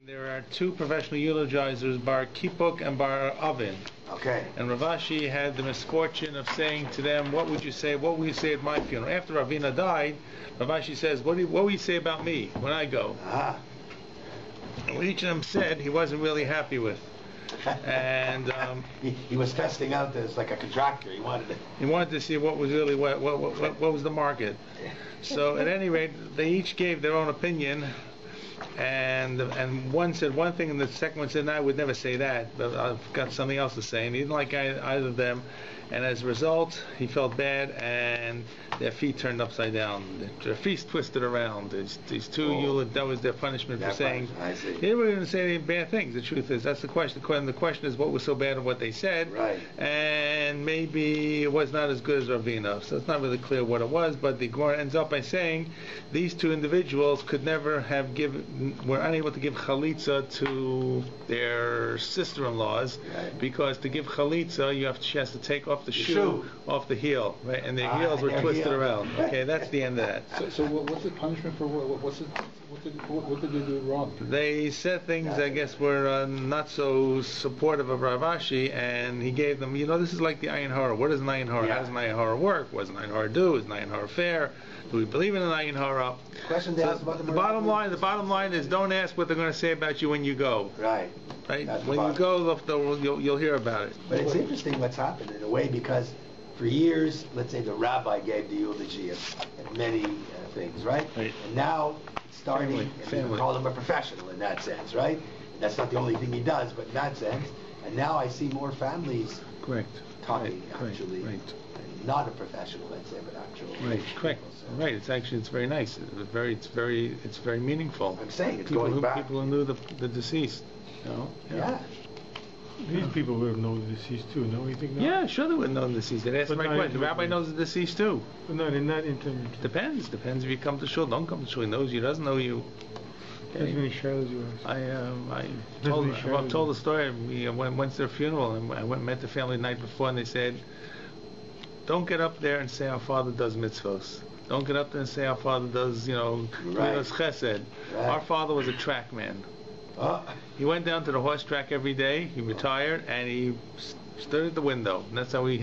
There are two professional eulogizers, Bar Kipuk and Bar Avin. Okay. And Rav Ashi had the misfortune of saying to them, what would you say at my funeral? After Ravina died, Rav Ashi says, what will you say about me when I go? And what each of them said, he wasn't really happy with. And he was testing out this like a contractor. He wanted to see what was really what was the market. So at any rate, they each gave their own opinion. And one said one thing, and the second one said, no, I would never say that, but I've got something else to say. And he didn't like either of them, and as a result, he felt bad, and their feet turned upside down. Their feet twisted around. These two, that was their punishment for saying. I see. They weren't going to say any bad things. The truth is, that's the question. The question is, what was so bad of what they said? Right. And maybe it was not as good as Ravina. So it's not really clear what it was, but the Gemara ends up by saying these two individuals could never have were unable to give chalitza to their sister-in-laws, right. Because to give chalitza, she has to take off the shoe off the heel, right? And their heels were twisted around. Okay, that's the end of that. So what's the punishment for what did they do wrong? They said things I guess were not so supportive of Rav Ashi, and he gave them, this is like the Ayin Hara. What is an Ayin Hara? Yeah. How does an Ayin Hara work? What does an Ayin Hara do? Is an Ayin Hara fair? Do we believe in an Ayin Hara? Question they asked about the bottom line is, don't ask what they're going to say about you when you go. Right. When you go, you'll hear about it. But it's interesting what's happened in a way, because for years, let's say the rabbi gave the eulogy at many things, right? Right. And now it's starting, Family. we call him a professional in that sense, right? That's not the only thing he does, but in that sense. And now I see more families talking actually. Right. Not a professional, let's say, but actual. Right, correct. So. Right, it's very nice. It's very meaningful. I'm saying it's people going back. People who knew the deceased. Yeah. These people would have known the deceased too, no? You think not? Yeah, sure they would know the deceased. They asked my question. The rabbi knows the deceased too. But not in that intimate. Depends if you come to shul. Don't come to shul. He knows you. Doesn't know you. Okay. As many shadows you I've told the story. We went to their funeral, and I went and met the family the night before, and they said, don't get up there and say our father does mitzvos. Don't get up there and say our father does, chesed. Right. Our father was a track man. He went down to the horse track every day. He retired, and he stood at the window. And that's how he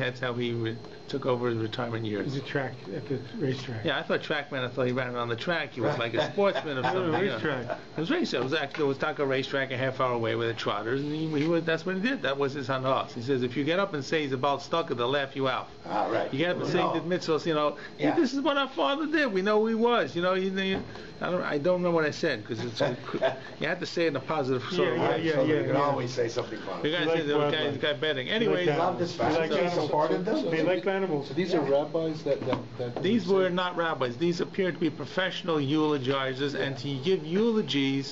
took over his retirement years. He's a track at the racetrack. Yeah, I thought trackman. I thought he ran on the track. He was like a sportsman or something. Racetrack. It was racetrack. It was Taka racetrack a half hour away with the trotters, and that's what he did. That was his hanahas. He says, if you get up and say he's about stuck, they'll laugh you out. Right. You get up and say he did mitzvahs, this is what our father did. We know who he was. I don't know what I said, because you had to say it in a positive sort of way. You can always say something funny. The guy said the guy betting. Anyways, they like animals. So these are rabbis that these were not rabbis. These appear to be professional eulogizers, and to give eulogy,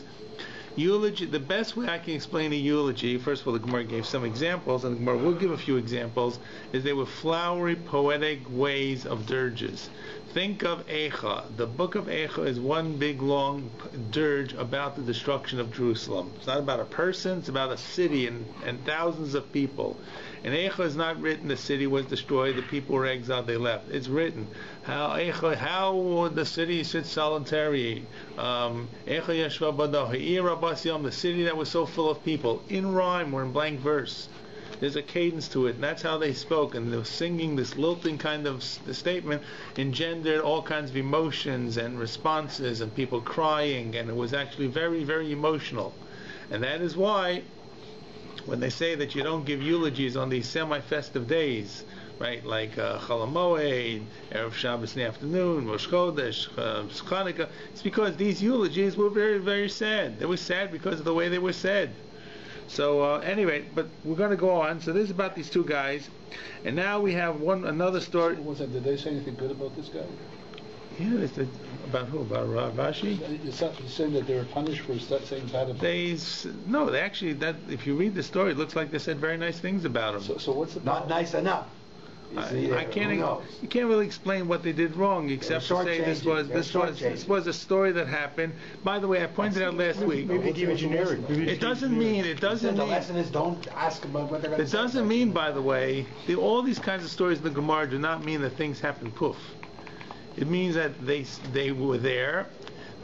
the best way I can explain a eulogy, first of all, the Gemara gave some examples, and the Gemara will give a few examples, is they were flowery, poetic ways of dirges. Think of Eicha. The book of Eicha is one big long dirge about the destruction of Jerusalem. It's not about a person, it's about a city and thousands of people. And Eicha is not written the city was destroyed, the people were exiled, they left. It's written how the city sits solitary. Eicha Yeshva Badaha, the city that was so full of people, in rhyme or in blank verse. There's a cadence to it, and that's how they spoke. And the singing, this lilting kind of statement, engendered all kinds of emotions and responses, and people crying, and it was actually very, very emotional. And that is why, when they say that you don't give eulogies on these semi-festive days, right, like Chol Moed, Erev Shabbos in the afternoon, Rosh Chodesh, Chanukah, it's because these eulogies were very, very sad. They were sad because of the way they were said. So anyway, but we're going to go on. So this is about these two guys, and now we have another story. Did they say anything good about this guy? Yeah, they said about who? About Rav Ashi? You're saying that they were punished for saying bad about him? No, they actually, if you read the story, it looks like they said very nice things about him. So what's the not nice enough? I can't. You can't really explain what they did wrong, except to say this was a story that happened. By the way, I pointed out last week. Maybe give it generic. It doesn't mean. The lesson is don't ask about what they're going to say. It doesn't mean, by the way, all these kinds of stories in the Gemara do not mean that things happen poof. It means that they were there.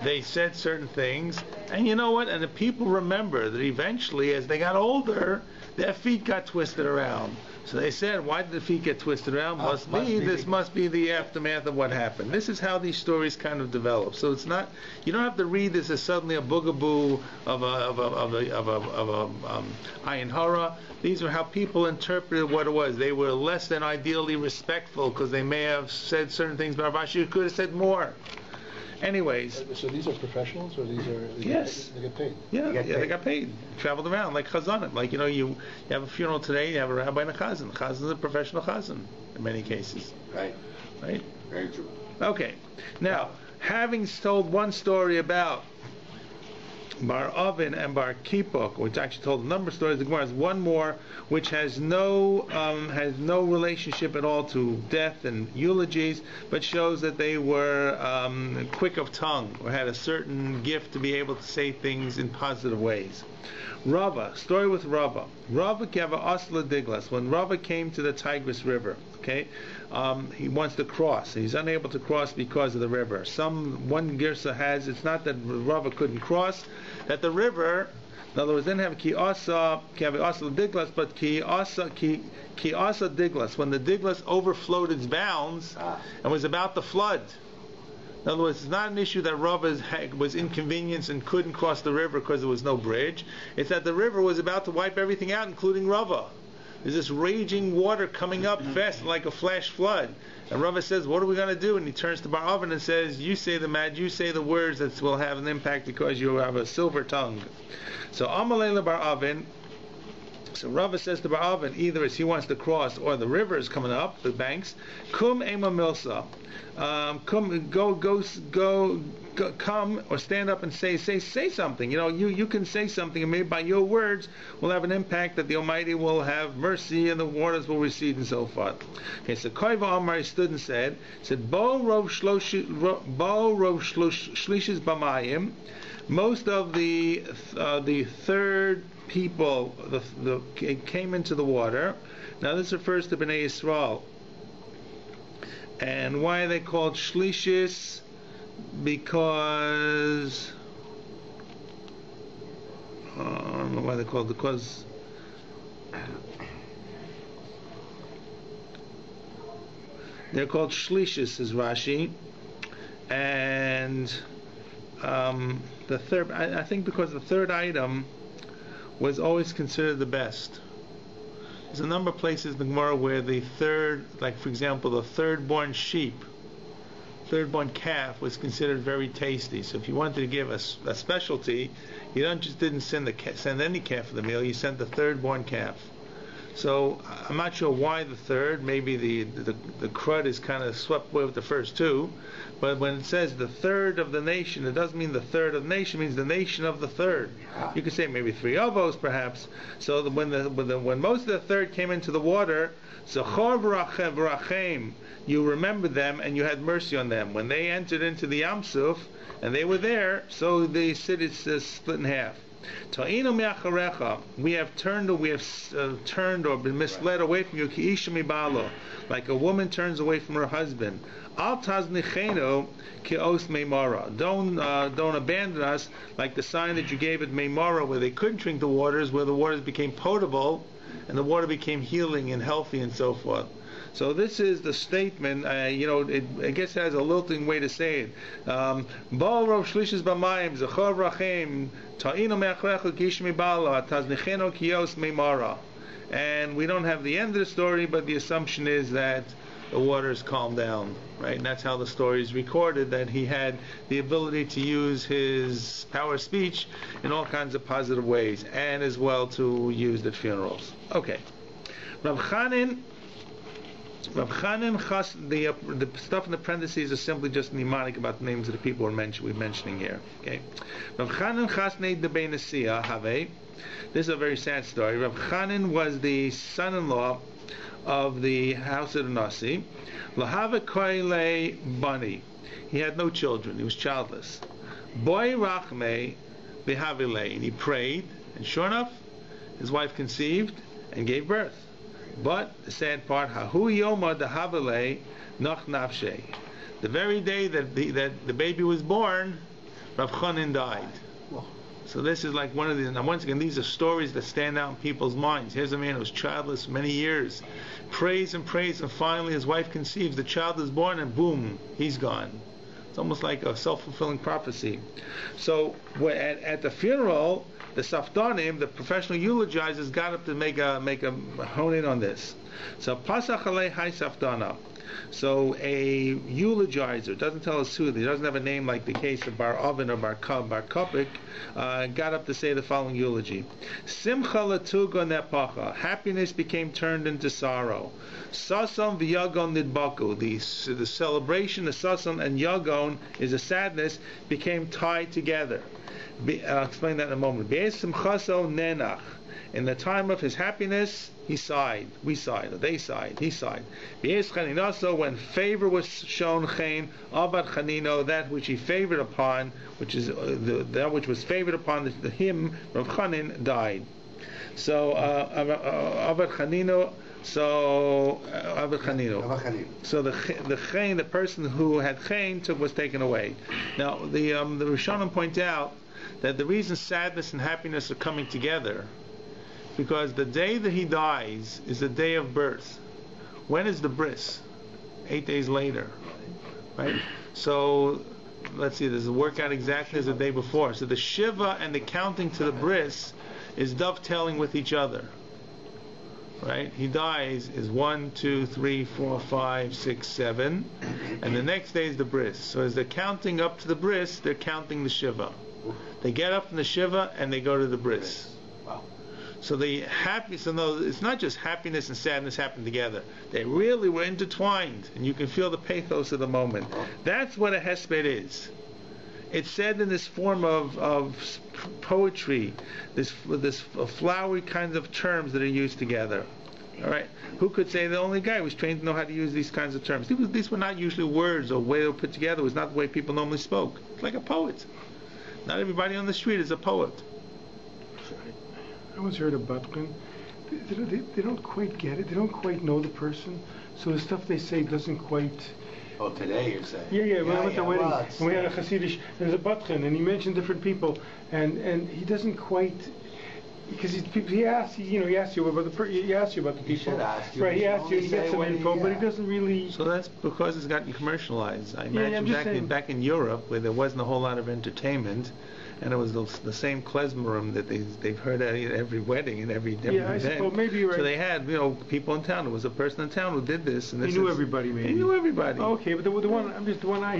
they said certain things, and you know what? And the people remember that eventually, as they got older, their feet got twisted around. So they said, why did the feet get twisted around? This must be the aftermath of what happened. This is how these stories kind of develop. So it's not, you don't have to read this as suddenly a boogaboo of a ayin hara. These are how people interpreted what it was. They were less than ideally respectful because they may have said certain things, but Rashi could have said more. Anyways. So these are professionals, or these are? Yes. They get paid. Yeah, they got paid. Traveled around like chazanim. Like you have a funeral today, you have a rabbi and a chazan. Chazan is a professional chazan in many cases. Right. Very true. Okay. Now, having told one story about Bar Oven and Bar Kipuk, which actually told a number of stories, the Gemara has one more, which has no relationship at all to death and eulogies, but shows that they were quick of tongue or had a certain gift to be able to say things in positive ways. Rava, story with Rava. Rava gave a asla diglas. When Rava came to the Tigris River, okay, he wants to cross. He's unable to cross because of the river. One girsa has, it's not that Rava couldn't cross, that the river, in other words, didn't have ki asa diglas, but ki asa diglas. When the diglas overflowed its bounds and was about to flood. In other words, it's not an issue that Rava was inconvenienced and couldn't cross the river because there was no bridge. It's that the river was about to wipe everything out, including Rava. There's this raging water coming up fast like a flash flood. And Rava says, what are we going to do? And he turns to Bar Oven and says, you say the words that will have an impact because you have a silver tongue. So Amalei Bar Oven. So Rava says to Bar Oven, either as he wants to cross or the river is coming up, the banks. Kum ema milsa. Come or stand up and say something. You can say something, and maybe by your words will have an impact that the Almighty will have mercy and the waters will recede and so forth. Okay, so Koiva Amar stood and said, Bo rov shlishis b'mayim. Most of the third people came into the water. Now this refers to Bnei Yisrael. And why are they called shlishis? Because I don't know why they're called. Because they're called shlishis, says Rashi, and the third. I think because the third item was always considered the best. There's a number of places in the Gemara where the third, like for example, the third-born calf was considered very tasty. So if you wanted to give a specialty, you didn't send any calf for the meal. You sent the third-born calf. So I'm not sure why the third. Maybe the crud is kind of swept away with the first two. But when it says the third of the nation, it doesn't mean the third of the nation. It means the nation of the third. You could say maybe 3 ovos, perhaps. So when most of the third came into the water, Zachor v'rachem, you remembered them and you had mercy on them. When they entered into the Yam Suf and they were there, so the city is split in half. We have turned or been misled away from you, like a woman turns away from her husband. Don't abandon us like the sign that you gave at Meimara, where they couldn't drink the waters, where the waters became potable and the water became healing and healthy and so forth. So this is the statement. I guess it has a lilting way to say it. Baal rov shlishis b'mayim zachor rachem ta'inu me'achrecha gishmi bala taznicheno kiyos meimara. And we don't have the end of the story, but the assumption is that the waters calmed down, right? And that's how the story is recorded, that he had the ability to use his power of speech in all kinds of positive ways, and as well to use at funerals. Okay. Rav Chanin, the stuff in the parentheses is simply just mnemonic about the names of the people we're mentioning here. Okay. Rav Chanin chasnei de Benesia have. This is a very sad story. Rav Chanin was the son-in-law of the house of the Nasi. Lahava koile bani. He had no children. He was childless. Boy rachme behavile. And he prayed, and sure enough, his wife conceived and gave birth. But the sad part, hahu yoma dehavile nach nafshe. The very day that the baby was born, Rav Chanin died. So this is like one of the, now once again, these are stories that stand out in people's minds. Here's a man who was childless for many years, prays, and finally his wife conceives, the child is born, and boom, he's gone. It's almost like a self-fulfilling prophecy. So at the funeral, the Safdanim, the professional eulogizers, got up to make a hone in on this. So Pasach Alei Hai Safdana. So a eulogizer, doesn't tell us who, he doesn't have a name like the case of Bar Oven or Bar Kopik, got up to say the following eulogy. Simcha latuga nepacha, happiness became turned into sorrow. Sason v'yagon nidbaku, the celebration of Sason and Yagon is a sadness, became tied together. I'll explain that in a moment. Be'ez simchaso nenach. In the time of his happiness, he sighed, we sighed, or they sighed, he sighed. When favor was shown, chen, avad chanino, that which he favored upon, which is that which was favored upon him, Rav Chanin, died. So avad chanino. So the chen, the person who had chen, was taken away. Now the Rishonim point out that the reason sadness and happiness are coming together, because the day that he dies is the day of birth. When is the bris? 8 days later, right? So let's see, does it work out exactly as the day before? So the shiva and the counting to the bris is dovetailing with each other, right? He dies is 1, 2, 3, 4, 5, 6, 7, and the next day is the bris. So as they're counting up to the bris, they're counting the shiva. They get up from the shiva and they go to the bris. So no, it's not just happiness and sadness happen together. They really were intertwined, and you can feel the pathos of the moment. That's what a hesped is. It's said in this form of poetry, this flowery kinds of terms that are used together. All right, who could say the only guy who was trained to know how to use these kinds of terms? These were not usually words or way they were put together. It was not the way people normally spoke. It's like a poet. Not everybody on the street is a poet. I once heard a Batkin. They don't quite get it. They don't quite know the person. So the stuff they say doesn't quite... Oh, today you're saying? Yeah. When I went to the wedding, when we had a Hasidish, there's a Batkin, and he mentioned different people, and he doesn't quite... Because he asks you about the people. He asks you, right? He asks you, he gets some info, but he doesn't really. So that's because it's gotten commercialized. I imagine back in Europe, where there wasn't a whole lot of entertainment, and it was the same klezmorim that they've heard at every wedding and every event. I suppose maybe you're right. So they had people in town. There was a person in town who did this, and he knew everybody. Maybe he knew everybody. Okay, but the one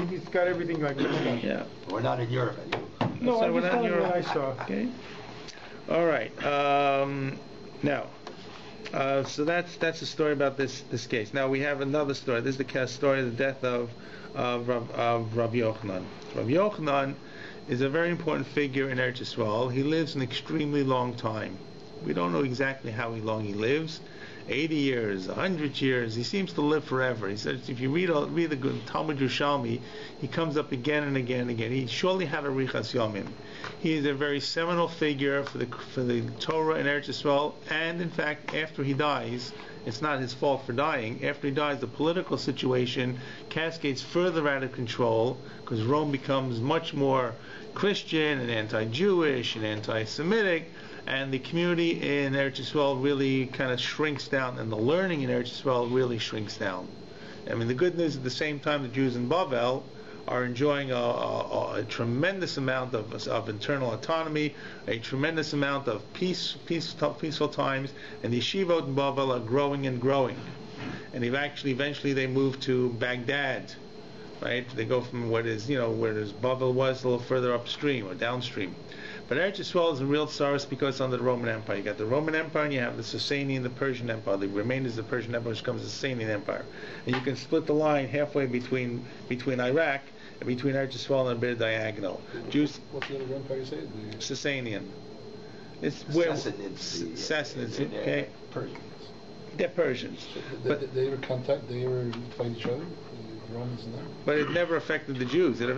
he's got everything like that. Yeah. We're not in Europe anymore. No, I'm just telling you what I saw. Okay. All right. Now, so that's the story about this case. Now we have another story. This is the story of the death of Rabbi Yochanan. Rabbi Yochanan is a very important figure in Eretz Yisrael. He lives an extremely long time. We don't know exactly how long he lives. 80 years, 100 years. He seems to live forever. He says if you read the good Talmud Yerushalmi, he comes up again and again and again. He surely had a Richas Yomim. He is a very seminal figure for the Torah in Eretz Yisrael, and in fact, after he dies, it's not his fault for dying. After he dies, the political situation cascades further out of control because Rome becomes much more Christian and anti-Jewish and anti-Semitic, and the community in Eretz Yisrael really kind of shrinks down, and the learning in Eretz Yisrael really shrinks down. I mean, the good news at the same time, the Jews in Bavel are enjoying a tremendous amount of internal autonomy, a tremendous amount of peaceful times, and the yeshivot in Bavel are growing and growing. And eventually they move to Baghdad, right? They go from where Bavel was a little further upstream or downstream. But Eretz Yisrael is a real tsaros because it's under the Roman Empire. You got the Roman Empire and you have the Sasanian, the Persian Empire. The remainders of the Persian Empire, which becomes the Sasanian Empire. And you can split the line halfway between Iraq and between Eretz Yisrael and a bit of diagonal. What's the other empire you say? Sasanian. It's Sassanids, okay? Persians. They're Persians. But they ever fight each other? The Romans in there? But it never affected the Jews. What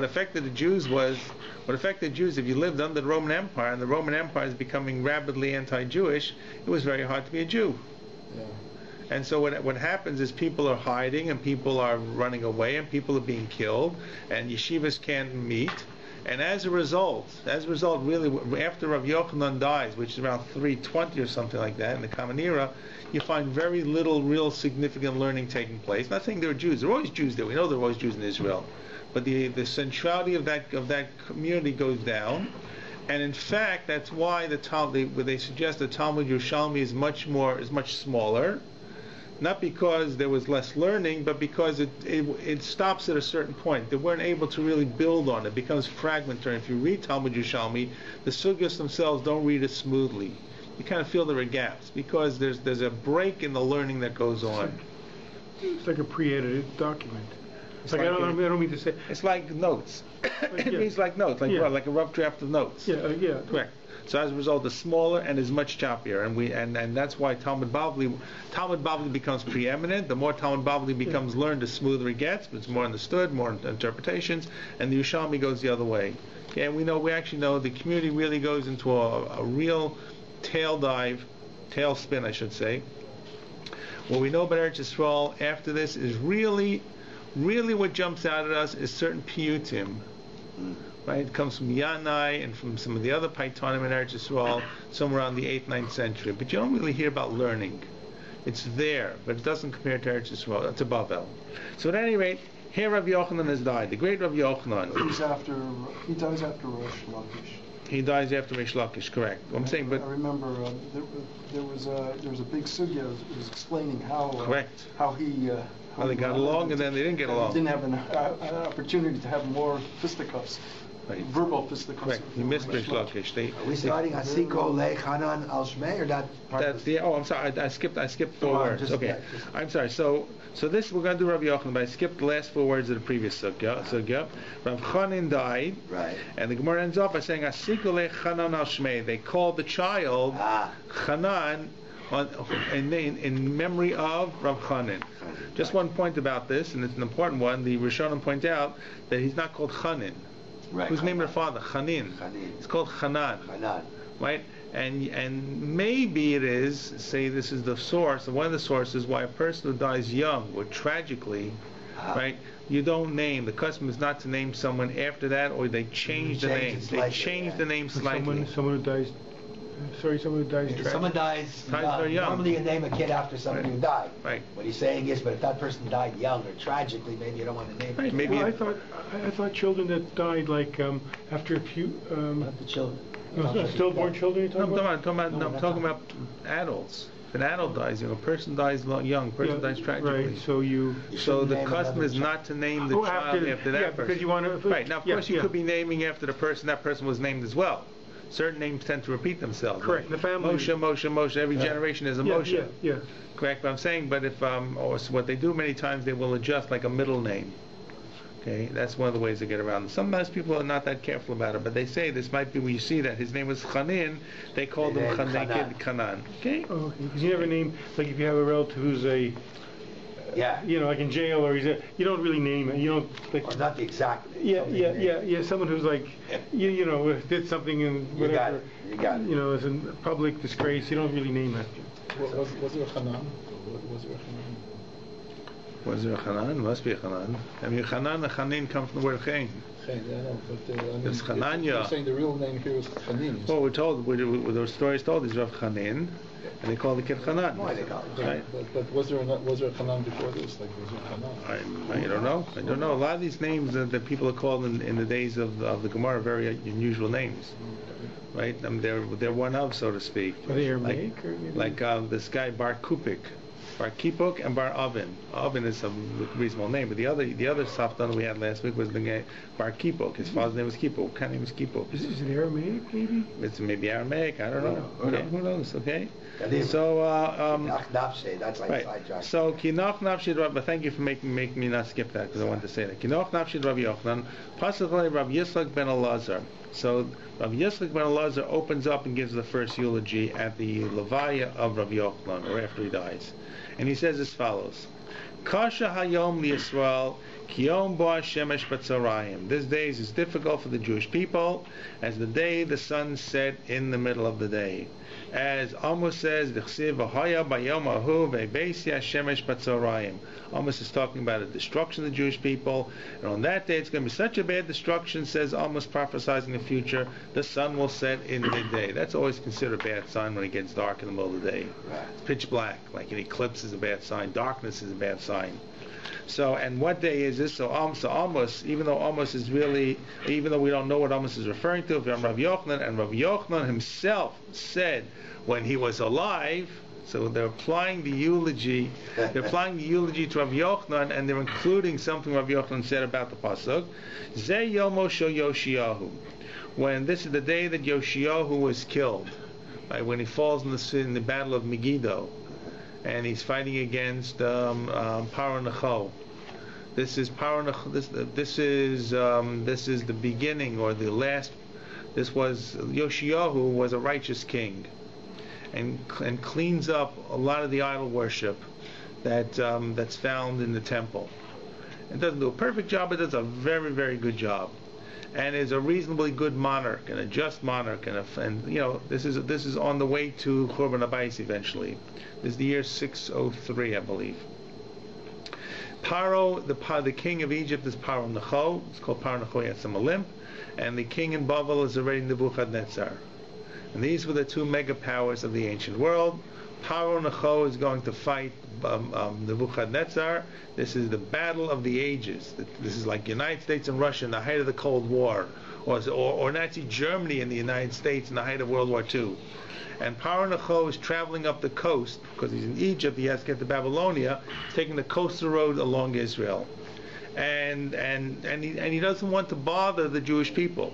affected the Jews if you lived under the Roman Empire, and the Roman Empire is becoming rapidly anti-Jewish, it was very hard to be a Jew. Yeah. And so what happens is people are hiding, and people are running away, and people are being killed, and yeshivas can't meet, And as a result, really, after Rav Yochanan dies, which is around 320 or something like that in the Common Era, you find very little real significant learning taking place. Not saying there were Jews. There were always Jews there. We know there were always Jews in Israel. But the centrality of that community goes down. And in fact, that's why they suggest the Talmud Yerushalmi is much smaller. Not because there was less learning, but because it stops at a certain point. They weren't able to really build on it. It becomes fragmentary. If you read Talmud Yerushalmi, the sugyas themselves don't read as smoothly. You kind of feel there are gaps because there's a break in the learning that goes on. It's like a pre-edited document. I don't mean to say. It's like notes. It reads like notes, like a rough draft of notes. Yeah. Correct. So as a result, it's smaller and is much choppier, and that's why Talmud Bavli becomes preeminent. The more Talmud Bavli becomes learned, the smoother it gets. But it's more understood, more interpretations, and the Yerushalmi goes the other way. Okay, and we actually know the community really goes into a real tailspin, I should say. What we know about Eretz Yisrael after this is really what jumps out at us is certain piyutim. Right? It comes from Yanai and from some of the other Playtime in Eretz Yisrael, somewhere around the 8th, 9th century. But you don't really hear about learning. It's there, but it doesn't compare to Eretz Yisrael, to Bavel. So at any rate, here Rabbi Yochanan has died. The great Rabbi Yochanan. He dies after Rosh Lakish. He dies after Rish Lakish, correct. I'm saying, but I remember there was a big sugya. It was explaining how correct. How he how they got along and then they didn't get along. Didn't have an opportunity to have more fisticuffs. Right. Verbal fisticuffs. Correct. He missed Rish Lakish. Are we starting Asiko Lechanan Al Shmei or that part? I'm sorry. I skipped 4 words. Okay. I'm sorry. So this we're going to do Rabbi Yochanan, but I skipped the last 4 words of the previous sugya. Rav Chanin died. Right. And the Gemara ends off by saying Asiko Lechanan Al Shmei. They called the child Chanan in memory of Rav Chanin. Just one point about this, and it's an important one. The Rishonim point out that he's not called Chanin. Right. Who's named their father? Chanin. It's called Chanan. Right? And maybe it is, say this is the source, one of the sources why a person who dies young or tragically, right, you don't name. The custom is not to name someone after that, or they change the name. They change the name slightly. Someone who dies. Someone who dies. If someone dies young, normally you name a kid after somebody who died. Right. What he's saying is, but if that person died young or tragically, maybe you don't want to name right. it. Maybe I thought children that died like after a few. Not the children. Stillborn children. I'm talking about adults. If an adult dies young, a person dies young, a person dies tragically. Right. So the custom is not to name the child after that person. Because you want to. Right. Now, of course, you could be naming after the person that person was named as well. Certain names tend to repeat themselves. Correct. Like the family. Moshe. Every generation is a Moshe. Yeah. Correct. But I'm saying, but if or what they do many times, they will adjust like a middle name. Okay, that's one of the ways to get around it. Sometimes people are not that careful about it, but they say this might be when you see that his name was Chanin, they called him Kanan. Okay. Oh, because you never name, like if you have a relative who's like in jail, or you don't really name it. You don't like. Or not the exact. Yeah. Someone who's like, did something and whatever. You got it. Is in public disgrace. You don't really name that. Was there a Hanan? Was there a Hanan? Must be a Hanan. I mean, Hanan and Chanin come from the word Chain. It's Hananya. You're saying the real name here is Chanin. Well, we're told, the story is told, is Rav Chanin, and they call the kid Hanan. Right. But was there a Hanan before this? Like, was there Hanan? I don't know. I don't know. A lot of these names that people are called in the days of the Gemara are very unusual names. Right? I mean, they're one of, so to speak. Are they Aramaic? Like this guy Bar Kupik. Bar Kipuk and Bar Oven. Oven is a reasonable name, but the other Saftan we had last week was the guy Bar Kipuk. His father's name was Kipuk. What kind of name was Kipuk? Is it Aramaic, maybe? It's maybe Aramaic. I don't know. Okay, who knows? Okay. So that's like right. So Kinoch Nafshid Rabbi. Thank you for making me not skip that because I wanted to say that. Kinoch Nafshid Rabbi Yochanan. Possibly Rabbi Yitzchak ben Elazar. So Rabbi Yitzchak ben Elazar opens up and gives the first eulogy at the Levaya of Rabbi Yochanan, or after he dies. And he says as follows: Kasha hayom liyisrael Kiyom bo shemesh batzarayim. This day is difficult for the Jewish people as the day the sun set in the middle of the day. As Amos says, D'chsiv v'haya bayom ahu ve'beisya shemesh batzarayim. Amos is talking about the destruction of the Jewish people, and on that day it's going to be such a bad destruction, says Amos, prophesizing the future, the sun will set in midday. That's always considered a bad sign when it gets dark in the middle of the day. It's pitch black, like an eclipse is a bad sign, darkness is a bad sign. So, and what day is this? So Amos, even though we don't know what Amos is referring to, from Rav Yochanan, and Rav Yochanan himself said when he was alive, so they're applying the eulogy to Rav Yochanan, and they're including something Rav Yochanan said about the pasuk. Ze yomo shel Yoshiyahu. When this is the day that Yoshiyahu was killed, right, when he falls in the battle of Megiddo, and he's fighting against Paro Necho. This is the beginning or the last. This was Yoshiyahu was a righteous king, and cleans up a lot of the idol worship that's found in the temple. It doesn't do a perfect job, but it does a very, very good job, and is a reasonably good monarch and a just monarch, and this is on the way to Churban Abayis eventually. This is the year 603, I believe. Paro, the king of Egypt, is Paro Necho. It's called Paro Necho Yatzim Olimp, and the king in Bavel is already Nebuchadnezzar. And these were the two mega powers of the ancient world. Paro Necho is going to fight Nebuchadnezzar. This is the battle of the ages. This is like United States and Russia in the height of the Cold War, or Nazi Germany and the United States in the height of World War II. And Paro Necho is traveling up the coast because he's in Egypt. He has to get to Babylonia, taking the coastal road along Israel, and he doesn't want to bother the Jewish people.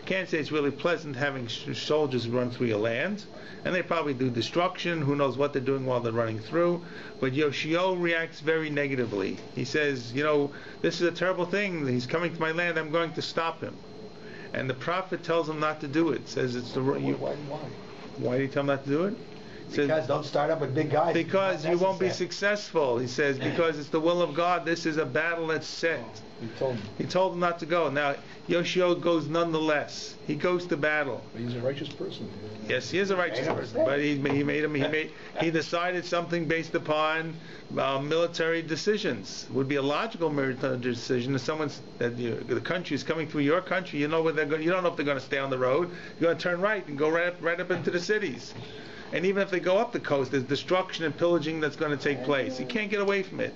Can't say it's really pleasant having soldiers run through your land, and they probably do destruction. Who knows what they're doing while they're running through? But Yoshio reacts very negatively. He says, this is a terrible thing. He's coming to my land. I'm going to stop him. And the prophet tells him not to do it. Says it's the Why did he tell him not to do it? Because don't start up with big guys. Because you won't be successful. He says, because it's the will of God. This is a battle that's set. He told him not to go. Now, Yoshio goes nonetheless. He goes to battle. But he's a righteous person. Yes, he is a righteous person. But he decided something based upon military decisions. It would be a logical military decision if the country is coming through your country. You know where they're going. You don't know if they're going to stay on the road. You're going to turn right and go right up into the cities. And even if they go up the coast, there's destruction and pillaging that's going to take place. You can't get away from it.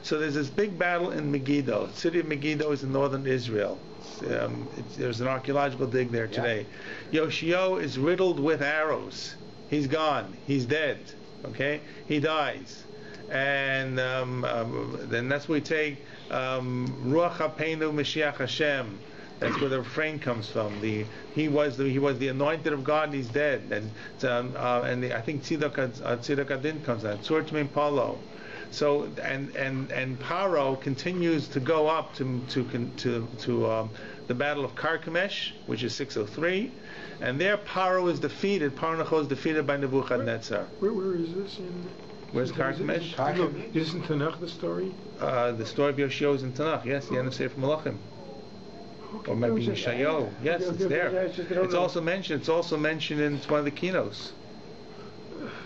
So there's this big battle in Megiddo. The city of Megiddo is in northern Israel. There's an archaeological dig there today. Yoshio is riddled with arrows. He's gone. He's dead. Okay? He dies. And then that's where we take Ruach HaPeinu Mashiach Hashem. That's where the refrain comes from. He was the anointed of God, and he's dead. And I think Tzidok Adin comes out. Tzur Tmeim Palo. So and Paro continues to go up to the battle of Carchemish, which is 603, and there Paro is defeated. Paro Necho is defeated by Nebuchadnezzar. Where is this in? Where's Carchemish? Is in Tanakh the story? The story of Yoshio is in Tanakh. Yes, the end of Sefer Malachim. Or maybe Yeshayahu. Yes, it's there. It's also mentioned. It's also mentioned in one of the keynotes.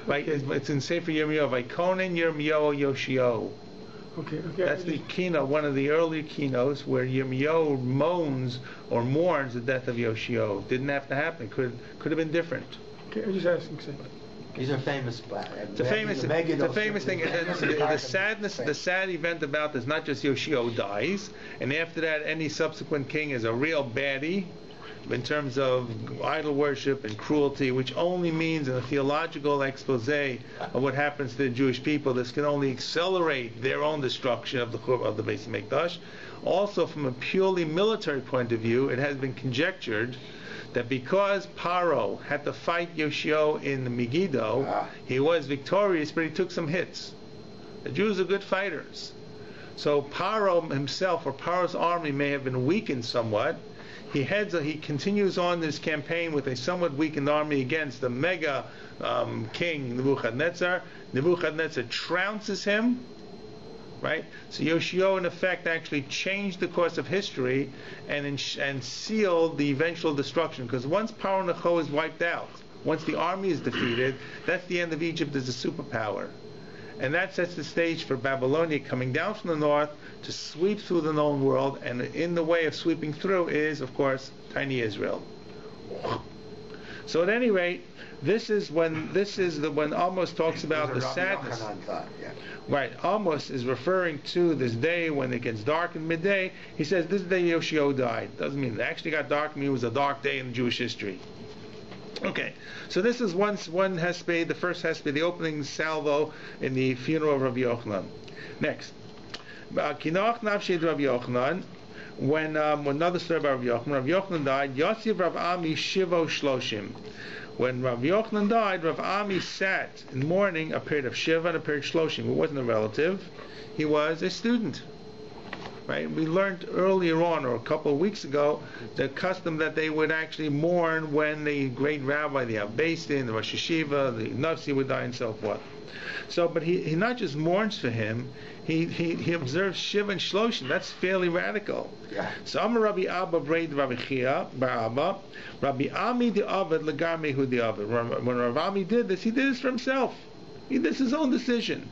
Right, it's in Sefer Yirmiyahu. Vaikonin Yirmiyahu Yoshio. Okay. That's the keynote, one of the earlier keynotes where Yirmiyahu moans or mourns the death of Yoshio. Didn't have to happen. Could have been different. Okay, I'm just asking. These are famous. It's a famous thing. The sad event about this, not just Yoshio dies, and after that, any subsequent king is a real baddie in terms of idol worship and cruelty, which only means in a theological expose of what happens to the Jewish people. This can only accelerate their own destruction of the Beis Hamikdash. Also, from a purely military point of view, it has been conjectured that because Paro had to fight Yoshio in the Megiddo, he was victorious, but he took some hits. The Jews are good fighters. So Paro himself, or Paro's army, may have been weakened somewhat. He continues on this campaign with a somewhat weakened army against the mega king Nebuchadnezzar. Nebuchadnezzar trounces him, right? So Yoshio, in effect, actually changed the course of history and sealed the eventual destruction. Because once Paro Necho is wiped out, once the army is defeated, that's the end of Egypt as a superpower. And that sets the stage for Babylonia coming down from the north to sweep through the known world. And in the way of sweeping through is, of course, tiny Israel. So at any rate, this is when Amos talks about the sadness. Right, Amos is referring to this day when it gets dark in midday. He says this day Yoshio died. Doesn't mean it actually got dark. I mean it was a dark day in Jewish history. Okay, so this is one hesped, the first hesped, the opening salvo in the funeral of Rabbi Yochanan. Next, Kinoch Nafshed Rabbi Yochanan. When another story about Rabbi Yochanan died, Yosef Rav Ami Shivo Shloshim. When Rabbi Yochanan died, Rav Ami sat in mourning a period of Shiva and a period of Shloshim. He wasn't a relative, he was a student. Right? We learned earlier on, or a couple of weeks ago, the custom that they would actually mourn when the great rabbi, the BAYT, the Rosh Yeshiva, the Nasi would die and so forth. So, but he not just mourns for him, he observes Shiva and Shloshim. That's fairly radical. Yeah. So Amar Rabbi Abba Braid Rabbi Chia Bar Abba, Rabbi Ami the Avad Lagarmi Hu the Avad. When Rabbi Ami did this, he did this for himself. He did his own decision.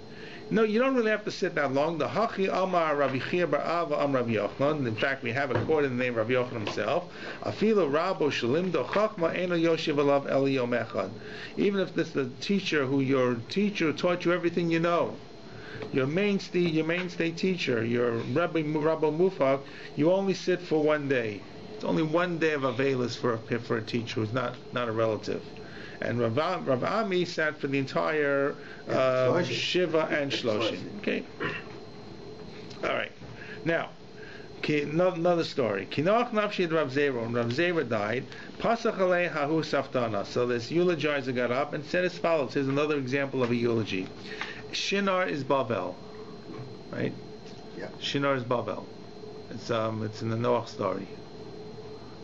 No, you don't really have to sit that long. The Hachi Amar Rabbi Chia Bar Abba Am Rabbi Yochanan. In fact, we have a quote in the name of Rabbi Yochanan himself. Afilo Rabo Shalimdo Chachma Eno Yoshev Alav Eli Yom Echad. Even if this is the teacher your teacher taught you everything you know, your mainstay teacher, your Rabbi Mufak, you only sit for one day. It's only one day of Avelis for a teacher who's not a relative. And Rav Ami sat for the entire Shiva and Shloshim. Okay. All right. Now, another story. Kinoch Nafshid Rav Zera. When Rav Zera died, Pasach Alei Hahu Saftana. So this eulogizer got up and said as follows. Here's another example of a eulogy. Shinar is Bavel. Right? Yeah. Shinar is Bavel. It's in the Noach story.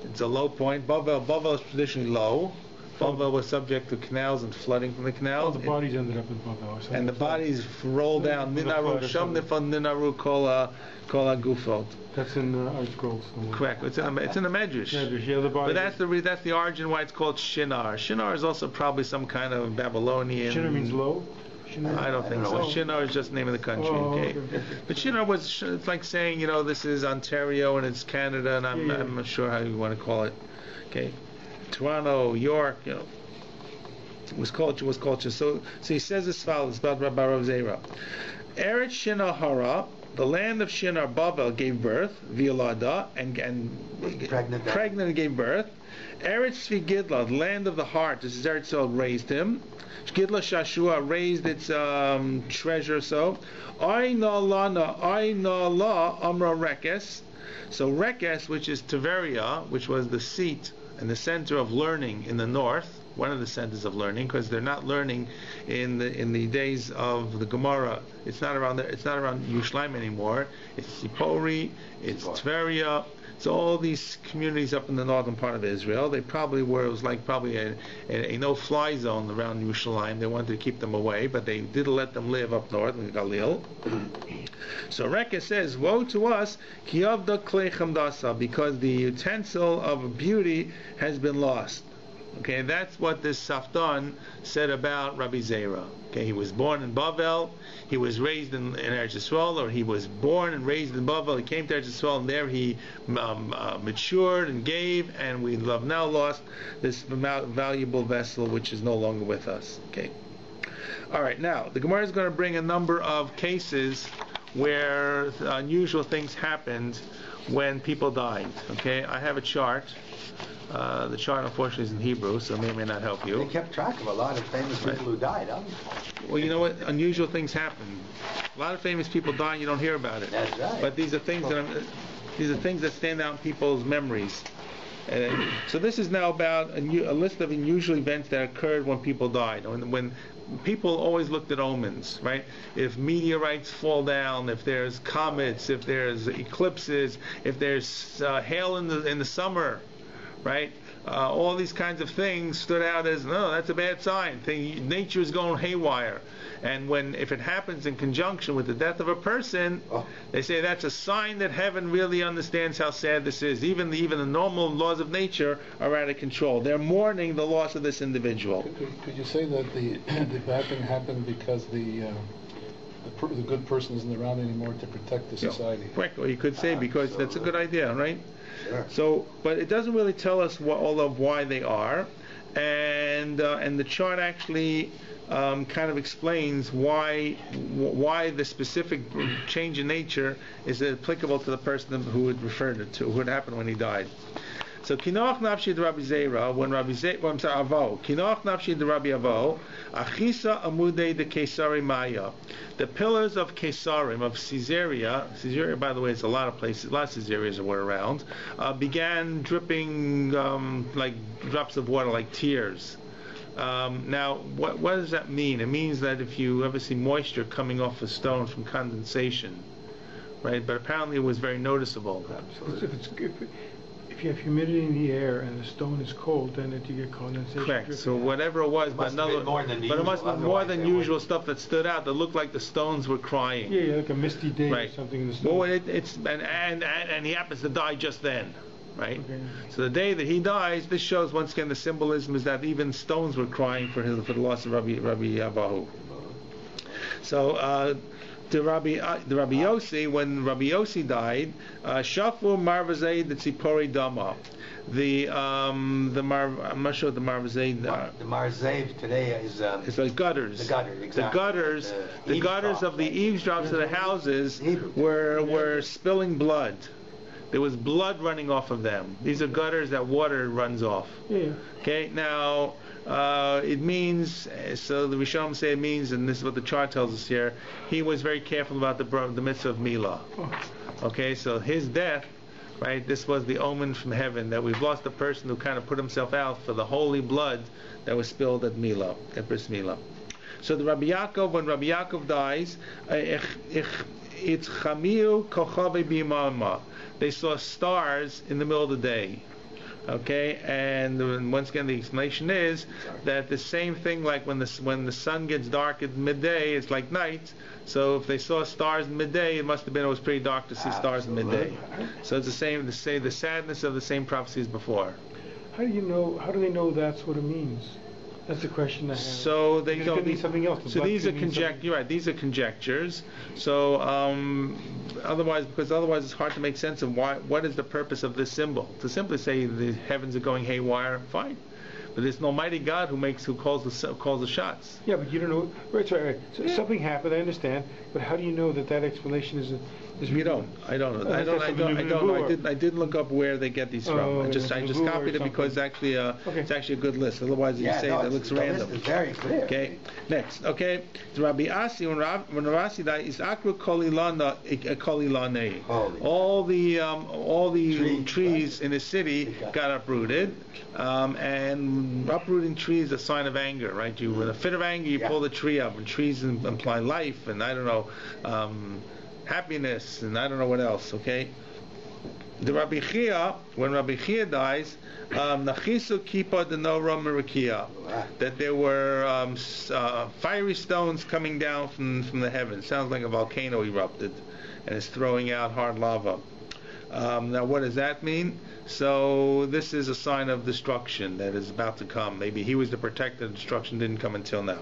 It's a low point. Bavel is traditionally low. Bavel was subject to canals and flooding from the canals. All the bodies ended up in Bavel. And the bodies rolled down. Ninaru Sham Nifan Ninaru Kola Gufot. That's in our scrolls. Correct. It's in the Medrash. Yeah, the body. But that's the origin why it's called Shinar. Shinar is also probably some kind of Babylonian. Shinar means low. I don't think so. Shinar is just the name of the country. Okay. But Shinar it's like saying, this is Ontario and it's Canada, and I'm not sure how you want to call it. Okay. Toronto, York, was culture. So he says as follows about Rabbi Rav Zera. Eretz Shinar Hara, the land of Shinar, Bavel gave birth, Violada, and pregnant and gave birth. Eretz Svigidla, the land of the heart, this is Eretz Yisrael, raised him. Shgidla Shashua raised its treasure. So Aina La Amra Rekes. So Rekes, which is Tiberia, which was the seat and the center of learning in the north, one of the centers of learning, because they're not learning in the days of the Gemara. It's not around there. It's not around Yerushalayim anymore. It's Sipori, it's Tveria. So all these communities up in the northern part of Israel, it was like a no-fly zone around Yerushalayim. They wanted to keep them away, but they did let them live up north in Galil. So Rekha says, woe to us, Kiyavda Klechem Dasa, because the utensil of beauty has been lost. Okay, that's what this Saftan said about Rabbi Zera. Okay, he was born in Bavel, he was raised in Eretz Yisrael, or he was born and raised in Bavel, he came to Eretz Yisrael, and there he matured and gave, and we have now lost this valuable vessel which is no longer with us. Okay. Alright, now, the Gemara is going to bring a number of cases where unusual things happened when people died. Okay, I have a chart. The chart, unfortunately, is in Hebrew, so may or may not help you. They kept track of a lot of famous people who died, huh? Well, you know what? Unusual things happen. A lot of famous people die, and you don't hear about it. That's right. But these are things that stand out in people's memories. So this is now about a list of unusual events that occurred when people died. When people always looked at omens, right? If meteorites fall down, if there's comets, if there's eclipses, if there's hail in the summer, right? all these kinds of things stood out as, no, that's a bad sign. Nature is going haywire. And if it happens in conjunction with the death of a person, they say that's a sign that heaven really understands how sad this is. Even the normal laws of nature are out of control. They're mourning the loss of this individual. Could you say that the bad thing happened because the good person isn't around anymore to protect the society? Correct. Or you could say because that's a good idea, right? Sure. So, but it doesn't really tell us all of why they are, and the chart actually kind of explains why the specific change in nature is applicable to the person who it referred it to, who had happened when he died. So Kinoach Nafshi de Rabbi Zera, when Rabbi Zera, I'm sorry, Avo, Kinoach Nafshi de Rabbi Avo, Achisa Amude de Kesari Maya. The pillars of Kesarim, of Caesarea, by the way, it's a lot of places, a lot of Caesareas were around, began dripping like drops of water, like tears. Now, what does that mean? It means that if you ever see moisture coming off a stone from condensation, right? But apparently it was very noticeable. If you have humidity in the air and the stone is cold, then you get condensation. Correct. So whatever it was, but it must be more than usual stuff that stood out that looked like the stones were crying. Yeah, like a misty day or something in the stone. Well, and he happens to die just then. Right? Okay. So the day that he dies, this shows once again the symbolism is that even stones were crying for the loss of Rabbi Abahu. So the Rabbi Yossi, when Rabbi Yossi died, Shafu Marvazei the Tzipori Dama. I'm not sure what the Marvazei. The Marzev today is it's like gutters. The gutter, exactly. The gutters of the eavesdrops of the houses were spilling blood. There was blood running off of them. These are gutters that water runs off. Yeah. Okay, now it means, so the Rishonim say it means, and this is what the chart tells us here, he was very careful about the mitzvah of Milah. Okay, so his death, right, this was the omen from heaven that we've lost a person who kind of put himself out for the holy blood that was spilled at Milah, at Bris Milah. So the Rabbi Yaakov, when Rabbi Yaakov dies, it's Chamiu Kochave B'Imama. They saw stars in the middle of the day. Okay, and once again the explanation is that the same thing, like when the sun gets dark at midday, it's like night. So if they saw stars in midday, it was pretty dark to see stars in midday. So it's the same to say the sadness of the same prophecies before. How do they know that's what it means? That's the question I have. So they don't need something else. So these are conjectures. Right, these are conjectures. So otherwise it's hard to make sense of what is the purpose of this symbol. To simply say the heavens are going haywire, fine. But there's an Almighty God who calls the shots. Yeah, but you don't know. Right. So something happened. I understand. But how do you know that explanation is? You don't. I don't know. I don't. I didn't look up where they get these from. I just copied it because it's actually a good list. Otherwise, you say it looks random. List is very clear. Okay. Next. Okay. The Rabbi Asi, when Rabbi died, is Akru Kolilane. All the trees in the city got uprooted, and uprooting trees is a sign of anger, right? You, in a fit of anger, you pull the tree up, and trees imply life, and I don't know. Happiness, and I don't know what else, okay? The Rabbi Chia, when Rabbi Chia dies, Nachisu Kipa Denora Merikia, that there were fiery stones coming down from the heavens. Sounds like a volcano erupted, and it's throwing out hard lava. Now what does that mean? So this is a sign of destruction that is about to come. Maybe he was the protector, destruction didn't come until now.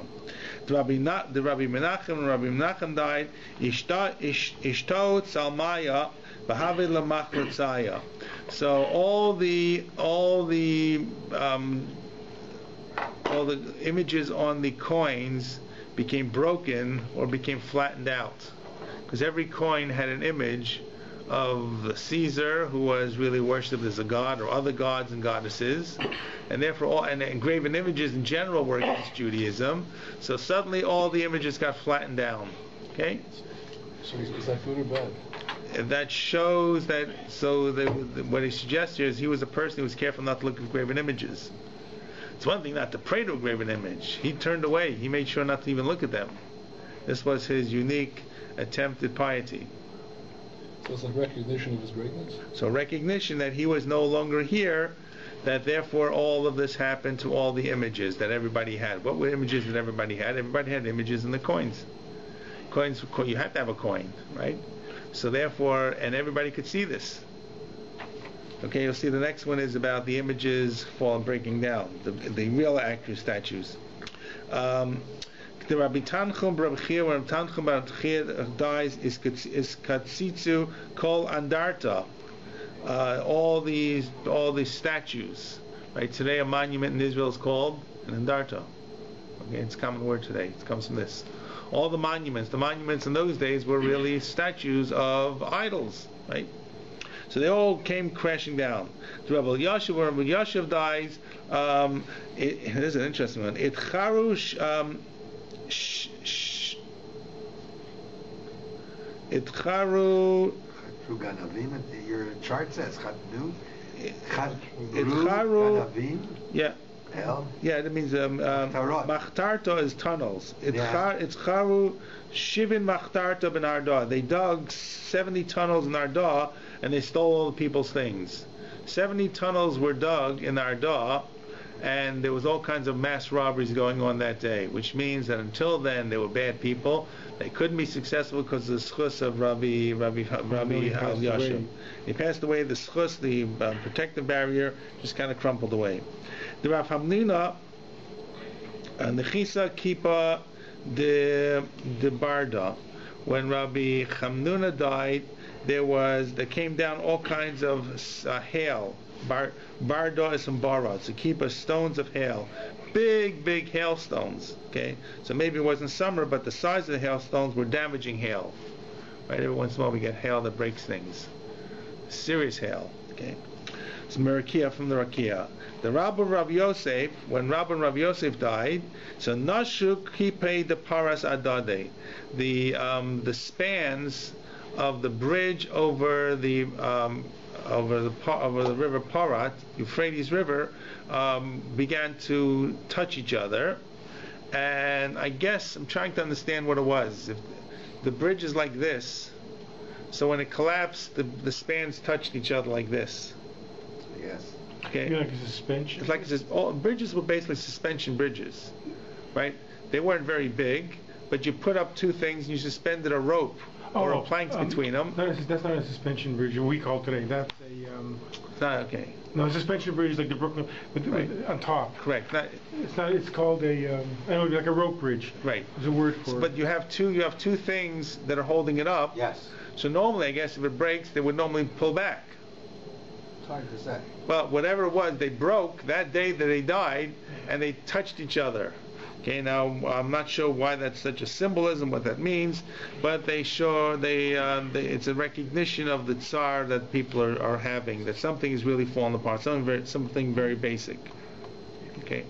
The Rabbi Menachem, when Rabbi Menachem died, Ishto Tzalmaya B'Havid L'Machlotzaya. So all the images on the coins became broken or became flattened out, because every coin had an image of Caesar, who was really worshipped as a god, or other gods and goddesses, and therefore and engraven images in general were against Judaism. So suddenly all the images got flattened down. Okay. So is that good or bad? And that shows that. So what he suggests here is he was a person who was careful not to look at graven images. It's one thing not to pray to a graven image. He turned away. He made sure not to even look at them. This was his unique attempt at piety. So it's a recognition of his greatness? So recognition that he was no longer here that therefore all of this happened to all the images that everybody had. What were images that everybody had? Everybody had images in the coins. Coins, you had to have a coin, right? So therefore, and everybody could see this. Okay, you'll see the next one is about the images falling, breaking down, the real accurate statues. The Rabbi Tanchum, Rabbi Chia, when Rabbi Tanchum dies, is katsitzu kol andarta. All these statues, right? Today a monument in Israel is called an andarta. Okay, it's a common word today. It comes from this. All the monuments in those days were really statues of idols, right? So they all came crashing down. The Rabbi Yashiv, when Rabbi Yashiv dies, this is an interesting one. It charush it charu. Your chart says Chatnu. Yeah. Yeah, that means Machtarta is tunnels. It's Charu Shivin Machtarta ben Arda. They dug 70 tunnels in Arda and they stole all the people's things. 70 tunnels were dug in Arda, and there was all kinds of mass robberies going on that day, which means that until then they were bad people. They couldn't be successful because of the schus of Rabbi Yashiv. He passed away. The schus, the protective barrier, just kind of crumpled away. The Rav Hamnina, Nechisa Kipa de Barda. When Rabbi Hamnuna died, there came down all kinds of hail. Barda is from bara, so Kipa, stones of hail. Big hailstones. Okay, so maybe it wasn't summer, but the size of the hailstones were damaging hail. Right, every once in a while we get hail that breaks things. Serious hail. Okay, it's Merakia from the Rakia. The Rabbi Rav Yosef, when Rabbi Rav Yosef died, so Nashuk Kipe de Paras Adade, the spans of the bridge over the river Parat, Euphrates River, began to touch each other, and I guess I'm trying to understand what it was. If the bridge is like this, so when it collapsed, the spans touched each other like this. Yes. Okay. Like a suspension. It's like all bridges were basically suspension bridges, right? They weren't very big, but you put up two things and you suspended a rope or a plank between them. That's not a suspension bridge. What we call today. That's a. It's not okay. No, a suspension bridge is like the Brooklyn with on top. Correct. It's not. It's called like a rope bridge. Right. There's a word for it. But you have two things that are holding it up. Yes. So normally, I guess if it breaks, they would normally pull back. It's hard to say. Well, whatever it was, they broke that day that they died, and they touched each other. Okay, now I'm not sure why that's such a symbolism, what that means, but it's a recognition of the tsar that people are having, that something is really falling apart, something very basic. Okay,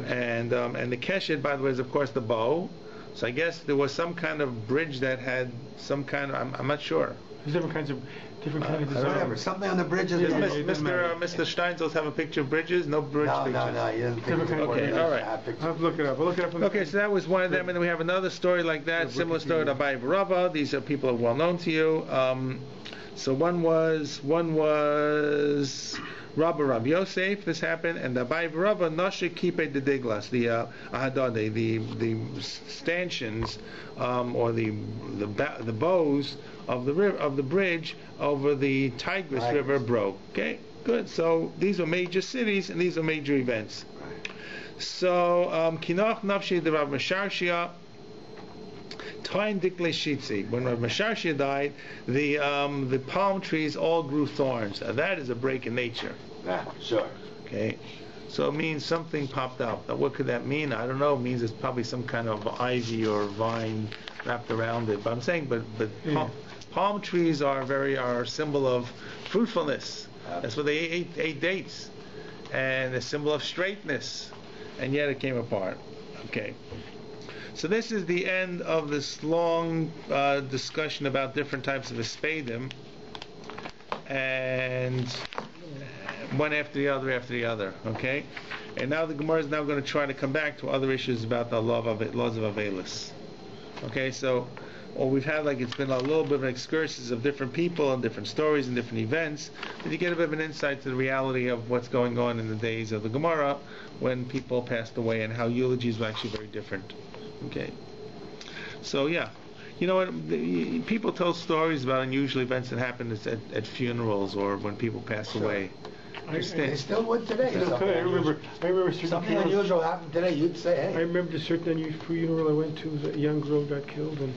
and the keshet, by the way, is of course the bow. So I guess there was some kind of bridge that had some kind of, I'm not sure. There's different kinds of design. Whatever. Something on the bridges. Mr. Steinsaltz have a picture of bridges? No bridge pictures? No. He doesn't think okay, all right. I'll have to look it up. I'll look it up. Okay, so that was one of them, and then we have another story like that, similar story to Abai Barabba. These are people who are well known to you. So one was Rabbi Yosef, this happened, and the Abai Barabba Noshe Kipe de Diglas, the Ahadade, the stanchions or the bows of the bridge over the Tigris River broke. Okay, good. So these are major cities and these are major events. So Kinoch Nafshi the Rav Mesharshia Tain Dikle Shitzi. When Rav Mesharshia died, the palm trees all grew thorns. Now that is a break in nature. Yeah, sure. Okay. So it means something popped up. Now what could that mean? I don't know. It means it's probably some kind of ivy or vine wrapped around it. But I'm saying, palm trees are a symbol of fruitfulness. That's what they ate dates, and a symbol of straightness. And yet it came apart. Okay. So this is the end of this long discussion about different types of espedim, and one after the other. Okay. And now the Gemara is now going to try to come back to other issues about the laws of Avelis. Okay. So or we've had like it's been a little bit of excursions of different people and different stories and different events, then you get a bit of an insight to the reality of what's going on in the days of the Gemara when people passed away and how eulogies were actually very different. Okay, so yeah. You know what? People tell stories about unusual events that happen at funerals or when people pass away. They still would today. I remember something unusual happened today. You'd say, "Hey." I remember a certain unusual funeral I went to. A young girl got killed, and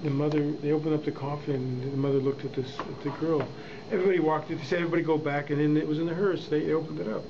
the mother. They opened up the coffin, and the mother looked at the girl. Everybody walked it. They said, "Everybody go back," and then it was in the hearse. They opened it up.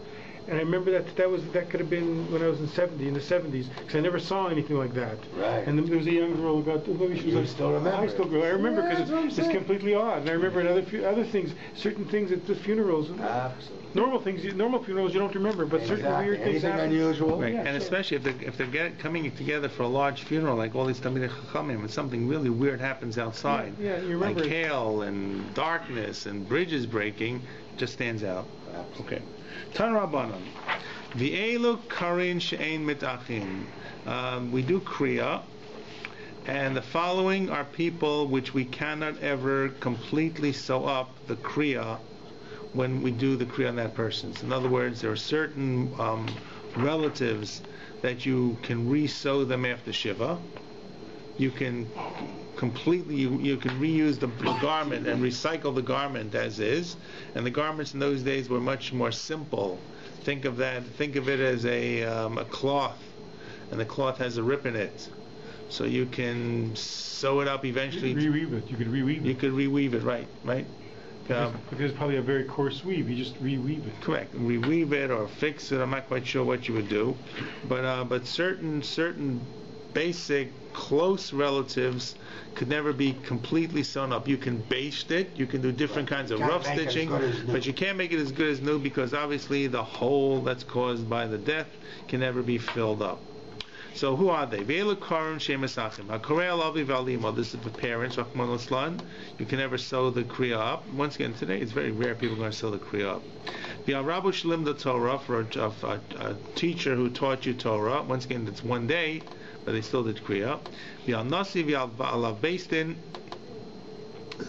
And I remember that could have been when I was in the 70s, because I never saw anything like that. Right. And there was a young girl who got. Maybe she was still remember. I still remember. I remember because it's completely odd. And I remember other things, certain things at the funerals. Absolutely. Normal funerals you don't remember, but certain weird things happen. Anything unusual. Right. Yeah, And especially if they're coming together for a large funeral, like all these Talmidei Chachamim, and something really weird happens outside, Yeah, you remember. like hail and darkness and bridges breaking, just stands out. Absolutely. Okay. Tan Rabbanan. V'elu karin she'ein mitachin. We do kriya, and the following are people which we cannot ever completely sew up the kriya when we do the kriya on that person. So in other words, there are certain relatives that you can re-sew them after Shiva. You can completely, you can reuse the garment and recycle the garment as is. And the garments in those days were much more simple. Think of it as a cloth, and the cloth has a rip in it. So you can sew it up eventually. You could reweave it. right. Because it's probably a very coarse weave. You just reweave it. Correct. Reweave it or fix it. I'm not quite sure what you would do, but certain basic close relatives could never be completely sewn up. You can baste it. You can do different kinds of rough stitching, but you can't make it as good as new because obviously the hole that's caused by the death can never be filled up. So who are they? This is the parents. You can never sew the kriya up. Once again, today it's very rare people are going to sew the kriya up. The Rabu Shlim the Torah for a teacher who taught you Torah. Once again, it's one day, but they still did kriya. The Nasi Alav Beistin.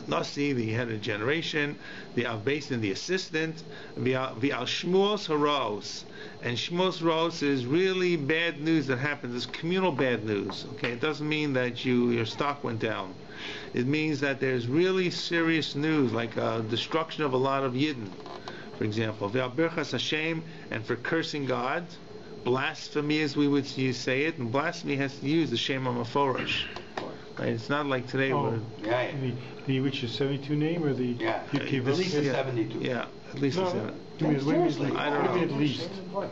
Nasi, the head of the generation. The Av Beistin, the assistant. The Al Shmuos Haros. And Shmos Ros is really bad news that happens. It's communal bad news. Okay, it doesn't mean that your stock went down. It means that there's really serious news, like destruction of a lot of Yidden, for example. V'albirchas Hashem, and for cursing God, blasphemy, as we would say it, and blasphemy has to use the Shem HaMaforash. Right? It's not like today. The which is 72 name or the at least the 72. Yeah, at least the 72. I don't know. At least. What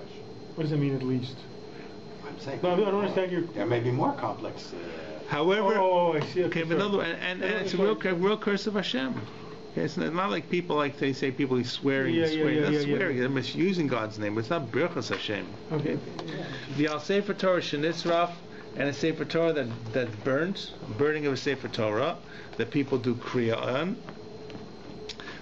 does it mean at least? I'm saying. No, I don't understand your. There may be more complex. However, I see. Okay, but another and it's a real curse of Hashem. Okay, it's not like people like they say people he's swearing. That's swearing. They're misusing God's name. But it's not Birchas Hashem. Okay. The Al Sefer Torah Shenitzraf. And a Sefer Torah that's burnt, burning of a Sefer Torah, that people do Kriya on.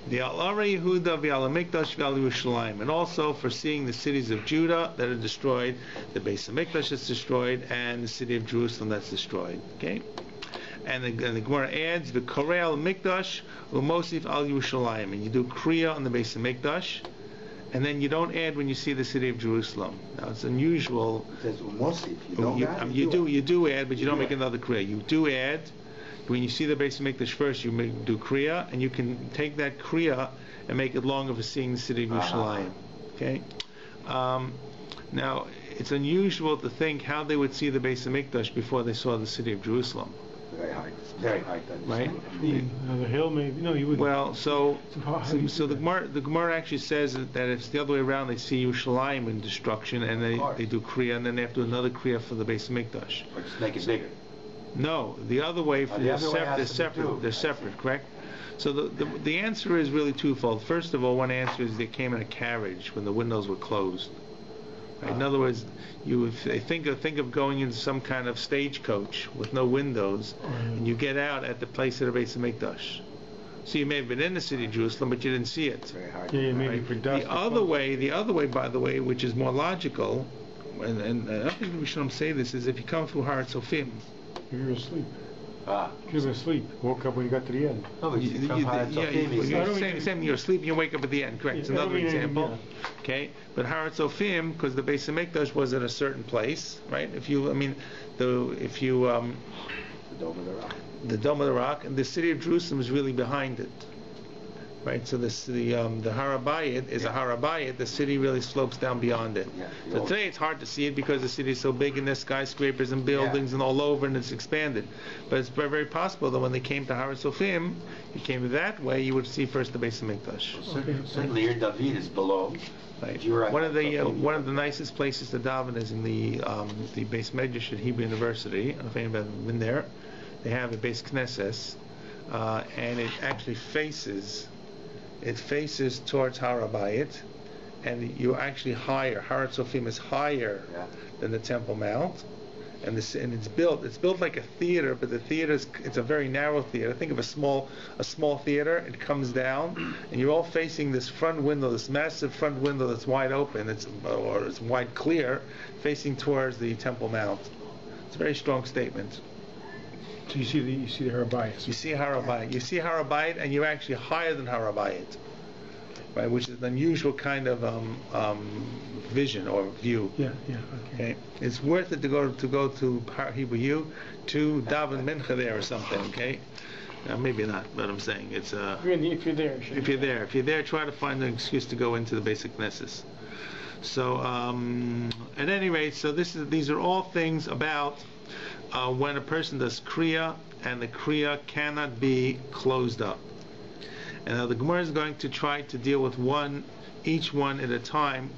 The Al-Ara Yehuda v'Al HaMikdash v'Al Yerushalayim. And also for seeing the cities of Judah that are destroyed, the Beis HaMikdash that's destroyed, and the city of Jerusalem that's destroyed. Okay? And the Gemara adds, V'Korei Al Mikdash u'Mosif Al Yerushalayim. And you do Kriya on the Beis HaMikdash, and then you don't add when you see the city of Jerusalem. Now it's unusual. It says Mosif. You do add, but you don't make another kriya. You do add when you see the Beis HaMikdash first. You do kriya, and you can take that kriya and make it longer for seeing the city of Yerushalayim. Okay. Now it's unusual to think how they would see the Beis HaMikdash before they saw the city of Jerusalem. Very hard to understand. Right? The hill, maybe. No, you wouldn't. Well, so the Gemara actually says that it's the other way around. They see Yerushalayim in destruction, and they do kriya, and then they have to do another kriya for the Beis HaMikdash. Or just make it bigger. No, the other way. They're separate, correct? So the answer is really twofold. First of all, one answer is they came in a carriage when the windows were closed. Right? In other words, you think of going into some kind of stagecoach with no windows, and you get out at the place of the Beis HaMikdash. So you may have been in the city of Jerusalem, but you didn't see it. Very hard. Maybe for dust. The other way, by the way, which is more logical, and I don't think we should say this, is if you come through Har Tzofim. You're asleep. He was asleep. Woke up when he got to the end. Same. You're asleep and you wake up at the end. Correct. It's another example. Okay. But Harat Sofim, because the Beis Hamikdash was at a certain place, right? The Dome of the Rock, and the city of Jerusalem is really behind it, right? So the Harabayit is a Harabayit. The city really slopes down beyond it. So today it's hard to see it because the city is so big and there's skyscrapers and buildings and all over, and it's expanded. But it's very, very possible that when they came to Harat Sofim, you came that way, you would see first the Beis Hamikdash. Certainly, your David is below. Right. One of the nicest places to daven is in the Beis Medrash at Hebrew University. I don't know if anybody's been there. They have a Beis Knesses, and it actually faces towards Harabayit, and you actually higher. Harat Sofim is higher than the Temple Mount, and it's built like a theater, but the theater it's a very narrow theater. Think of a small theater. It comes down, and you're all facing this front window, this massive front window that's wide open. It's wide clear, facing towards the Temple Mount. It's a very strong statement. So you see the Harabayit. You see Harabayit, and you're actually higher than Harabayit, right? Which is an unusual kind of vision or view. Okay. It's worth it to go to Hebrew U to daven mincha there or something. Okay. Maybe not, but I'm saying it's if you're there. If you're there, try to find an excuse to go into the basic Knesses. So at any rate, these are all things about. When a person does kriya, and the kriya cannot be closed up. And the Gemara is going to try to deal with each one at a time.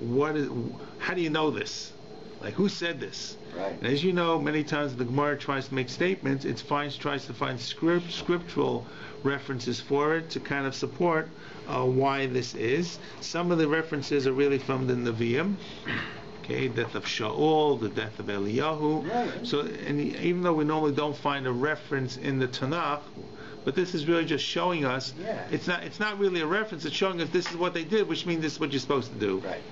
How do you know this? Like, who said this? Right. And as you know, many times the Gemara tries to make statements, tries to find scriptural references for it to kind of support why this is. Some of the references are really from the Nevi'im. Okay, death of Shaul, the death of Eliyahu. Right. So, and even though we normally don't find a reference in the Tanakh, but this is really just showing us. It's not really a reference. It's showing us this is what they did, which means this is what you're supposed to do. Right.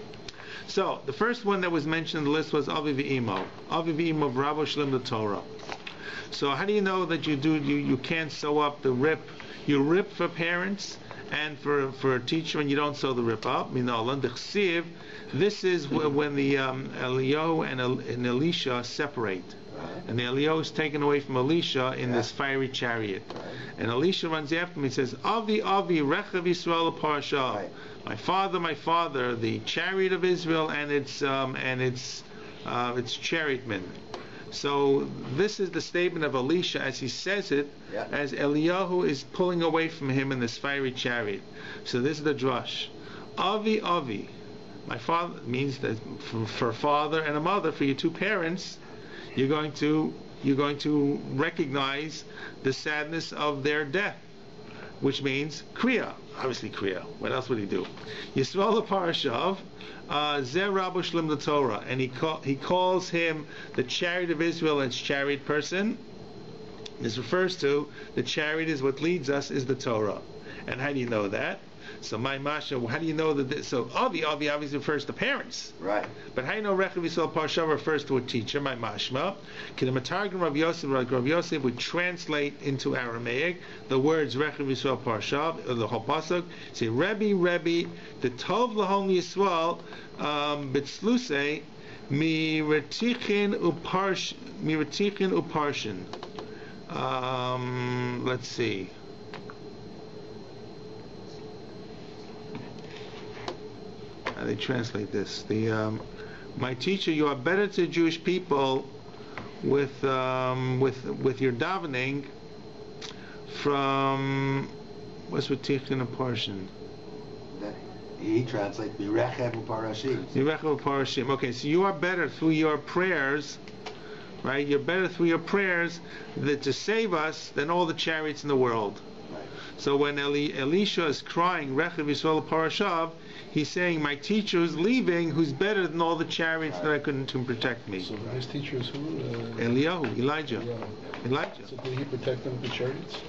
So the first one that was mentioned in the list was Avi V'Imo. Avi V'Imo of Rabbi Shlem the Torah. So how do you know that you can't sew up the rip? You rip for parents and for a teacher, and you don't sew the rip up. This is when the Eliyahu and Elisha separate. And the Eliyahu is taken away from Elisha in this fiery chariot. And Elisha runs after him. He says, Avi, Rechav Yisrael Parasha. My father, the chariot of Israel and its chariotmen. So this is the statement of Elisha as he says it, as Eliyahu is pulling away from him in this fiery chariot. So this is the drush. Avi, my father, means that for a father and a mother, for your two parents, you're going to recognize the sadness of their death, which means kriya. Obviously kriya. What else would he do? Yisrael Parashav. Zer Rabbi Shlem the Torah, and he calls him the chariot of Israel and its chariot person. This refers to the chariot is what leads us is the Torah. And how do you know that? So my Masha, how do you know that this, so Avi obviously refers to parents. Right. But how do you know Rechav Yisrael Parsha refers to a teacher, my Mashma? Kinematagim Rav Yosef would translate into Aramaic the words Rechav Yisrael Parsha, the whole pasuk. Say Rabbi, the Tov Lahom Yisrael B'tzlusei Miratichin Uparshin. Let's see. How they translate this? My teacher, you are better to Jewish people with your davening from what's with Tichin and Parshin. He translates Mirechev Uparashim. Mirechev Uparashim. Okay, so you are better through your prayers, right? You're better through your prayers to save us than all the chariots in the world. Right. So when Elisha is crying Rechav Yisrael Parashav, he's saying, my teacher who's leaving, who's better than all the chariots that I couldn't to protect me. So his teacher is who? Elijah. So did he protect them with the chariots?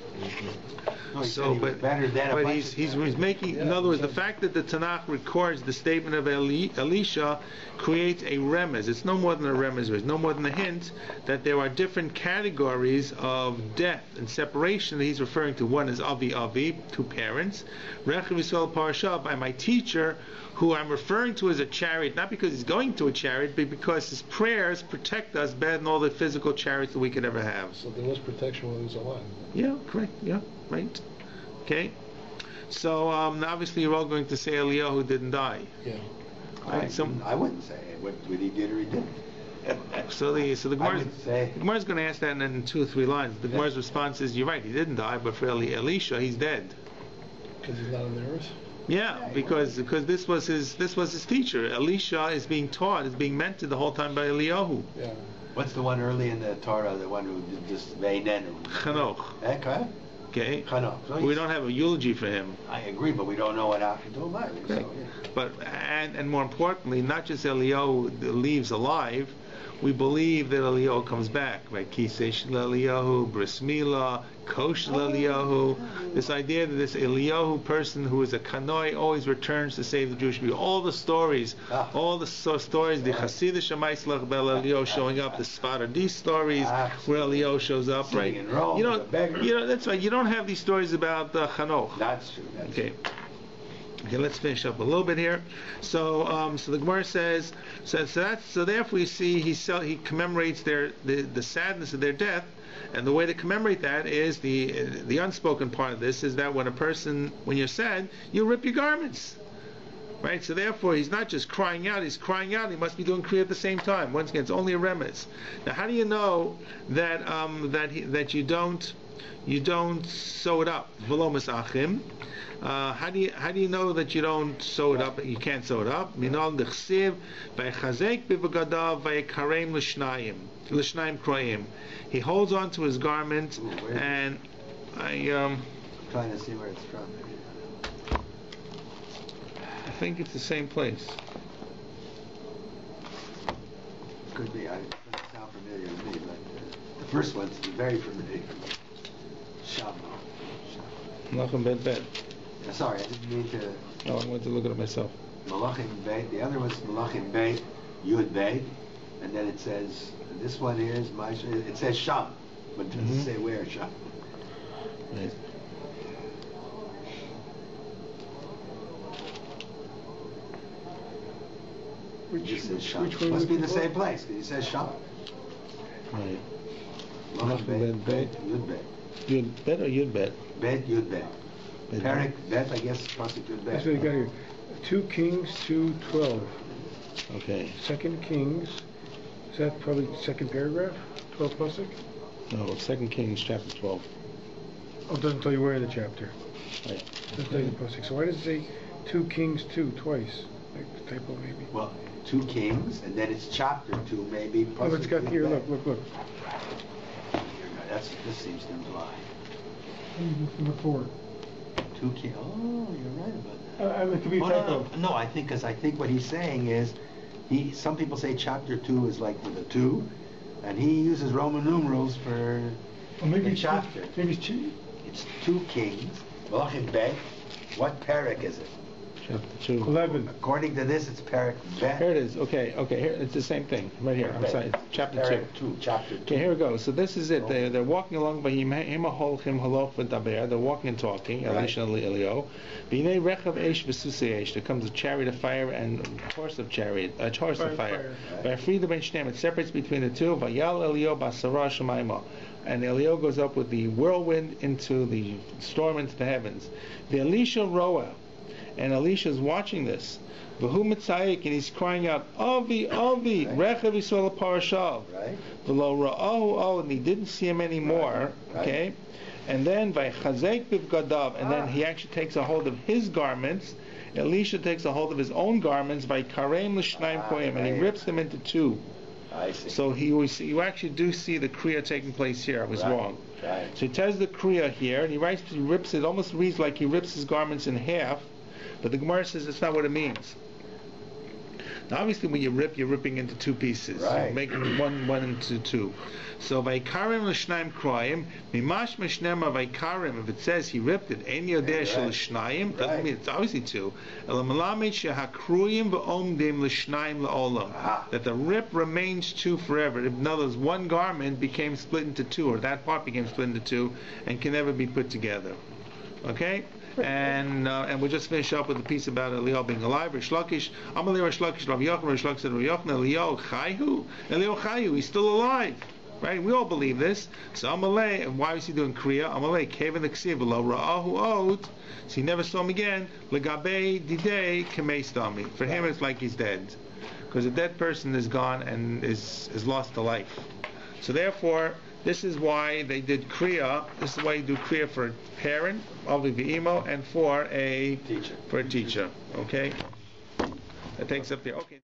But he's making, in other words, the fact that the Tanakh records the statement of Elisha creates a remez. It's no more than a remez, it's no more than a hint that there are different categories of death and separation that he's referring to. One is Avi, two parents. Rechav Yisrael Parasha, by my teacher, who I'm referring to as a chariot, not because he's going to a chariot, but because his prayers protect us better than all the physical chariots that we could ever have. So there was protection while he was alive. Yeah, correct. Yeah, right. Okay. So obviously you're all going to say Eliyahu didn't die. Yeah. Right? I wouldn't say what he did or he didn't. So the Gemara's going to ask that in 2 or 3 lines. The Gemara's response is, you're right, he didn't die, but for Elisha, he's dead. Because he's not on the earth? Yeah, because this was his teacher. Elisha is being taught, is being mentored the whole time by Eliyahu. Yeah. What's the one early in the Torah, the one who did just Veinen? Chanoch. Okay. Chanoch. We don't have a eulogy for him. I agree, but we don't know what happened to him either. Okay. So, yeah. But and more importantly, not just Eliyahu leaves alive. We believe that Eliyahu comes back, right? Kisei Eliyahu, Bris Milah, Kosh Eliyahu. This idea that this Eliyahu person who is a kanoi always returns to save the Jewish people. All the stories, the stories, the Hasidic Shemais Bel Eliyahu showing up, the Sfaradi stories where Eliyahu shows up, right? You know, that's right. You don't have these stories about Chanoch. That's true. Okay. Okay, let's finish up a little bit here. So the Gemara says, so therefore you see he commemorates the sadness of their death, and the way to commemorate that is the unspoken part of this is that when you're sad, you rip your garments, right? So therefore he's not just crying out; he's crying out. He must be doing kriya at the same time. Once again, it's only a remez. Now, how do you know that you don't sew it up? V'lo misachim. How do you know that you don't sew it up? You can't sew it up. Minal dechsiv vaychazek bivagadav vaykarem l'shnayim kroim. He holds on to his garment, and I'm trying to see where it's from. I think it's the same place. Could be. It doesn't sound familiar to me, but the first one's very familiar. Shabbat. Malachim bet. Sorry, I didn't mean to. No, I wanted to look at it myself. Malachim BAYT. The other one's Malachim BAYT, Yud BAYT, and then it says this one here is it says Sham, but it doesn't say where Sham. Right. Which says Sham. Must be the same place because it says Sham. Right. Malachim BAYT, Yud BAYT. Yud Bet or Yud Bet? Bet, Yud Bet. Perik Bet, I guess, Pasuk Yud Bet. That's what you got here. 2 Kings 2:12. Okay. 2 Kings. Is that probably the second paragraph? 12 Pasuk? No, 2 Kings chapter 12. Oh, it doesn't tell you where in the chapter. Right. It doesn't tell you the Pasuk. So why does it say 2 Kings 2 twice? Like typo maybe. Well, 2 Kings, and then it's chapter 2 maybe. Oh, it's got here. Look. This seems to imply. Number 4. 2 Kings. Oh, you're right about that. I mean, it could be typo. No, I think what he's saying is, some people say chapter 2 is like with a 2, and he uses Roman numerals for the chapter. Maybe it's 2. It's 2 Kings. Malachim Bet. What parak is it? Chapter 2. 11. According to this, it's parak Bet. Here it is. Okay. Here it's the same thing right here. I'm sorry. It's chapter 2. Chapter 2. Okay, here we go. So this is it. They're walking along. They're walking and talking. Elisha and Eliyahu. There comes a chariot of fire and a horse of fire. It separates between the two. And Eliyahu goes up with the whirlwind into the storm into the heavens. The Elisha Roa. And Elisha is watching this. V'hu mitzayik, and he's crying out, Avi, Rechav Yisrael Parashav. V'lo ra'ahu, and he didn't see him anymore. Okay? And then, Vaychazek bivgadav, and then he actually takes a hold of his garments. Elisha takes a hold of his own garments, Vaykarem l'shnayim koyim, and he rips them into 2. I see. So you actually do see the kriya taking place here. I was wrong. Right. So he tells the kriya here, and he rips it, almost reads like he rips his garments in half. But the Gemara says that's not what it means. Now, obviously, when you rip, you're ripping into two pieces. Right. You're making one into two. So, Vaikarim l'shnayim kroyim, mimash meshnema Vaikarim, if it says he ripped it, ein yodeh shel l'shnayim, doesn't mean it's obviously two. Ela melamed shehakruyim v'omdim l'shnayim la'olam. That the rip remains two forever. In other words, one garment became split into two, or that part became split into two, and can never be put together. Okay? And we'll just finish up with the piece about Eliyahu being alive. Rish Lakish, Amalei Rish Lakish, Rav Yochanan, Rish Lakish said, Rav Yochanan, Eliyahu Chayhu? Eliyahu Chayhu, he's still alive. Right? We all believe this. So Amalei, and why was he doing Kriya? Amalei, Kevin the Ksiv, Lo Ra'ahu Ot, so he never saw him again. Legabei Didei Kemei Stami. For him, it's like he's dead. Because a dead person is gone and is lost to life. So therefore, this is why they did Kriya. This is why you do Kriya for a parent, Avi V'imo, and for a teacher. Okay? That takes up there. Okay.